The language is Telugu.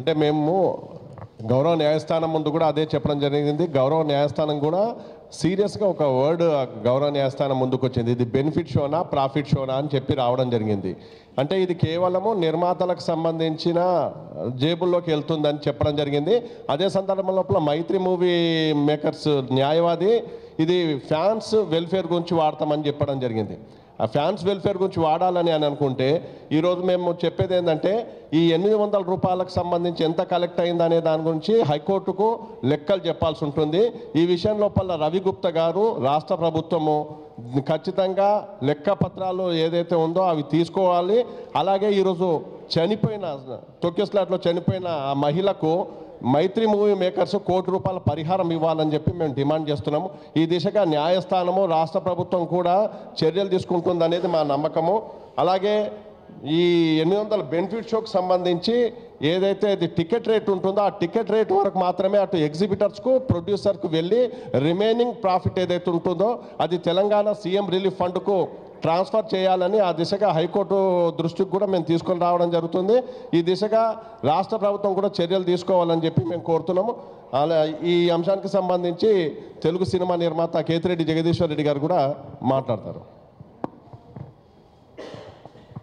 అంటే మేము గౌరవ న్యాయస్థానం ముందు కూడా అదే చెప్పడం జరిగింది. గౌరవ న్యాయస్థానం కూడా సీరియస్గా ఒక వర్డ్ గౌరవ న్యాయస్థానం ముందుకు వచ్చింది. ఇది బెనిఫిట్ షోనా ప్రాఫిట్ షోనా అని చెప్పి రావడం జరిగింది. అంటే ఇది కేవలము నిర్మాతలకు సంబంధించిన జేబుల్లోకి వెళ్తుందని చెప్పడం జరిగింది. అదే సందర్భం లోపల మైత్రి మూవీ మేకర్స్ న్యాయవాది ఇది ఫ్యాన్స్ వెల్ఫేర్ గురించి వాడతామని చెప్పడం జరిగింది. ఆ ఫ్యాన్స్ వెల్ఫేర్ గురించి వాడాలని అని అనుకుంటే ఈరోజు మేము చెప్పేది ఏంటంటే ఈ 800 రూపాయలకు సంబంధించి ఎంత కలెక్ట్ అయిందనే దాని గురించి హైకోర్టుకు లెక్కలు చెప్పాల్సి ఉంటుంది. ఈ విషయం లోపల రవి గుప్తా గారు రాష్ట్ర ప్రభుత్వము ఖచ్చితంగా లెక్క పత్రాలు ఏదైతే ఉందో అవి తీసుకోవాలి. అలాగే ఈరోజు చనిపోయిన తొక్కిస్లాట్లో చనిపోయిన ఆ మహిళకు మైత్రి మూవీ మేకర్స్ ₹1 కోటి పరిహారం ఇవ్వాలని చెప్పి మేము డిమాండ్ చేస్తున్నాము. ఈ దిశగా న్యాయస్థానము రాష్ట్ర ప్రభుత్వం కూడా చర్యలు తీసుకుంటుంది అనేది మా నమ్మకము. అలాగే ఈ 800 బెనిఫిట్ షోకి సంబంధించి ఏదైతే ఇది టికెట్ రేట్ ఉంటుందో ఆ టికెట్ రేట్ వరకు మాత్రమే అటు ఎగ్జిబిటర్స్కు ప్రొడ్యూసర్కు వెళ్ళి రిమైనింగ్ ప్రాఫిట్ ఏదైతే ఉంటుందో అది తెలంగాణ సీఎం రిలీఫ్ ఫండ్కు ట్రాన్స్ఫర్ చేయాలని ఆ దిశగా హైకోర్టు దృష్టికి కూడా మేము తీసుకొని రావడం జరుగుతుంది. ఈ దిశగా రాష్ట్ర ప్రభుత్వం కూడా చర్యలు తీసుకోవాలని చెప్పి మేము కోరుతున్నాము. అలా ఈ అంశానికి సంబంధించి తెలుగు సినిమా నిర్మాత కేతిరెడ్డి జగదీశ్వర్ రెడ్డి గారు కూడా మాట్లాడతారు.